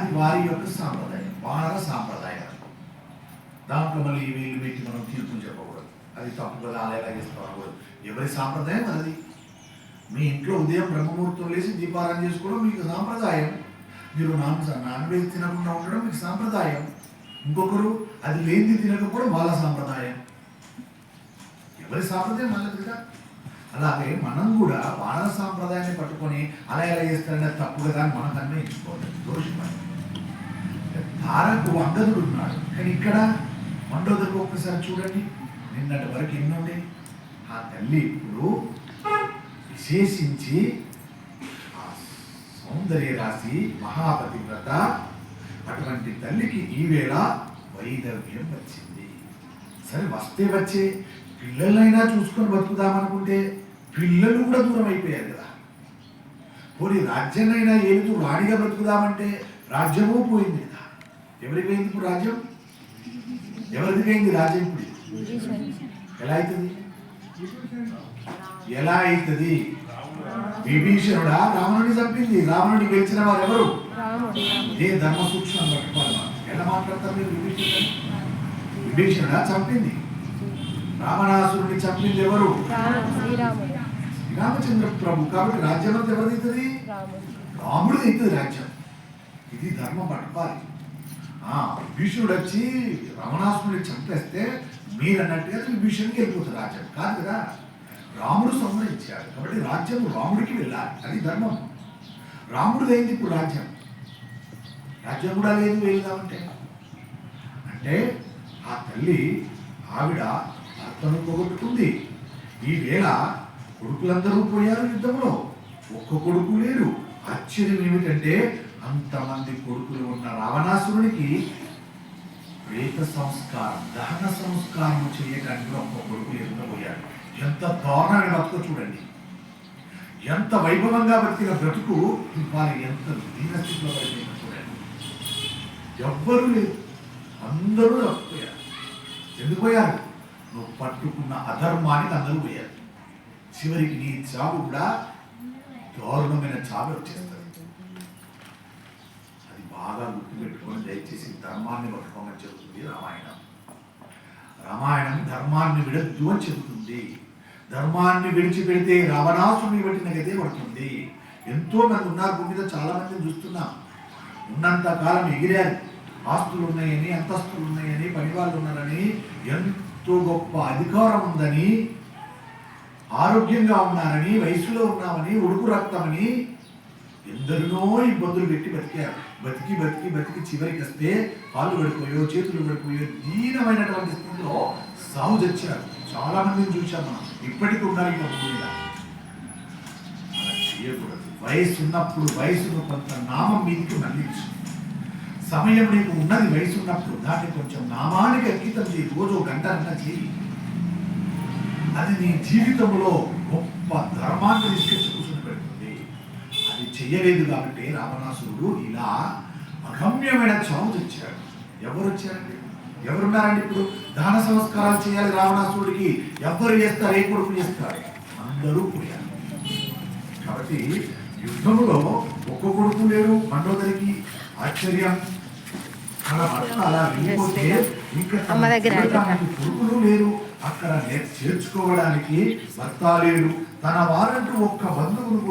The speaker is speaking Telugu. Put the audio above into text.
అది వారి యొక్క సాంప్రదాయం, వానర సాంప్రదాయం. దాంట్లో మళ్ళీ వీళ్ళు పెట్టి మనం తీర్పుని చెప్పకూడదు, అది తప్పు కదా, అలా ఎలా చేసుకోకూడదు. ఎవరి సాంప్రదాయం అది. మీ ఇంట్లో ఉదయం బ్రహ్మముహూర్తం లేచి దీపారాధన చేసుకోవడం మీకు సాంప్రదాయం. మీరు నాన్ వెజ్ తినకుండా ఉండడం మీకు సాంప్రదాయం. ఇంకొకరు అది లేనిది తినకపోవడం వాళ్ళ సాంప్రదాయం. ఎవరి సాంప్రదాయం వాళ్ళది కదా. అలాగే మనం కూడా వానర సాంప్రదాయాన్ని పట్టుకొని అలా ఎలా చేస్తారనే తప్పు కదా అని మనం అన్వయించుకోవాలి. దోషం. తారకు అంగదుడు ఉన్నాడు, కానీ ఇక్కడ మండోదరికి ఒక్కసారి చూడండి, నిన్నటి వరకు ఎన్నుండే ఆ తల్లి ఇప్పుడు విశేషించి ఆ సౌందర్య రాశి మహాపతివ్రత, అటువంటి తల్లికి ఈవేళ వైదవ్యం వచ్చింది. సరే వస్తే వచ్చే, పిల్లలైనా చూసుకొని బతుకుదామనుకుంటే పిల్లలు కూడా దూరం అయిపోయారు కదా. పోనీ రాజ్యాన్నైనా ఏలుతూ రాణిగా బతుకుదామంటే రాజ్యము పోయింది కదా. ఎవరికి పోయింది ఇప్పుడు రాజ్యం? ఎవరికి పోయింది రాజ్యం? ఇప్పుడు ఎలా అవుతుంది? ఎలా అవుతుంది? విభీషణుడా రావణుడిని చంపింది. రావణుడిని గెలిచిన వారు ఎవరు? ఇదే ధర్మ సూక్ష్మం పట్టుకోవాలి. ఎలా మాట్లాడతారు మీరు? విభీషణుడా చంపింది. రావణాసురుడిని చంపింది ఎవరు? శ్రీరామచంద్ర ప్రభు. కాబట్టి రాజ్యం అంతా ఎవరిదైతుంది? రాముడిది అవుతుంది రాజ్యం. ఇది ధర్మం పట్టుకోవాలి. విభీషణుడు వచ్చి రావణాసురుడిని చంపేస్తే మీరు అన్నట్టుగా విభీషణుడికి వెళ్ళిపోతుంది రాజ్యం కాదు కదా. రాముడు సంహరించాడు కాబట్టి రాజ్యం రాముడికి వెళ్ళాలి, అది ధర్మం. రాముడిది అయింది ఇప్పుడు రాజ్యం. రాజ్యం కూడా లేదు వెళ్దామంటే. అంటే ఆ తల్లి ఆవిడ భర్తను పోగొట్టుకుంది. ఈవేళ కొడుకులందరూ పోయారు యుద్ధంలో, ఒక్క కొడుకు లేరు. ఆశ్చర్యం ఏమిటంటే అంతమంది కొడుకులు ఉన్న రావణాసురునికి ప్రేత సంస్కారం, దహన సంస్కారం చేయడానికి ఒక్క కొడుకు లేకుండా పోయాడు. ఎంత దారుణంగా బతుకో చూడండి, ఎంత వైభవంగా బతికిన బ్రతుకు ఇవాళ ఎంత దీనస్థితిలో పడిపోయిందో చూడండి. ఎవ్వరూ లేదు, అందరూ తప్పిపోయారు. ఎందుకు పోయారు? నువ్వు పట్టుకున్న అధర్మానికి అందరూ పోయారు. చివరికి నీ చావు కూడా దారుణమైన చావు వచ్చేస్తుంది. అది బాగా గుర్తుపెట్టుకొని దయచేసి ధర్మాన్ని పట్టుకోమని చెబుతుంది రామాయణం. రామాయణం ధర్మాన్ని విడద్దు అని చెబుతుంది. ధర్మాన్ని విడిచిపెడితే రావణాసుని పెట్టిన గదే పడుతుంది. ఎంతో మంది ఉన్నారు భూమి మీద, చాలా మందిని చూస్తున్నాం. ఉన్నంత కాలం ఎగిరారు, ఆస్తులు ఉన్నాయని, అంతస్తులు ఉన్నాయని, పనివాళ్ళు ఉన్నారని, ఎంతో గొప్ప అధికారం ఉందని, ఆరోగ్యంగా ఉన్నారని, వయసులో ఉన్నామని, ఉడుకు రక్తమని ఎందరినో ఇబ్బందులు పెట్టి బతికారు. బతికి బతికి బతికి చివరికి వస్తే కాళ్ళు పడిపోయో చేతులు పడిపోయో దీనమైనటువంటి స్థితిలో సాగు తెచ్చారు. చాలా మందిని చూసాం మనం, ఇప్పటికీ ఉన్నారు ఈ భూమి మీద. అలా చేయకూడదు. వయసు ఉన్నప్పుడు వయసును కొంత నామం మీదికి మళ్ళించు. సమయం నీకు ఉన్నది, వయసు ఉన్నప్పుడు దాన్ని కొంచెం నామానికి అంకితం చేయి. రోజు గంటన్నా చేయి. అది నీ జీవితంలో గొప్ప ధర్మాన్ని తీసుకొచ్చి కూర్చొని పెడుతుంది. అది చెయ్యలేదు కాబట్టి రావణాసురుడు ఇలా అగమ్యమైన చావు తెచ్చాడు. ఎవరు వచ్చారండి? ఎవరున్నారండి? ఇప్పుడు దహన సంస్కారాలు చేయాలి రావణాసురుడికి. ఎవరు చేస్తారు? ఏ కొడుకు చేస్తారు? అందరూ పోయారు. కాబట్టి యుద్ధంలో ఒక్క కొడుకు లేరు మండోదరికి. ఆశ్చర్యం. అలా వెళ్ళిపోతే ఇంకా కొడుకులు లేరు, అక్కడ చేర్చుకోవడానికి భర్త లేడు, తన వారంటూ ఒక్క బంధువులు కూడా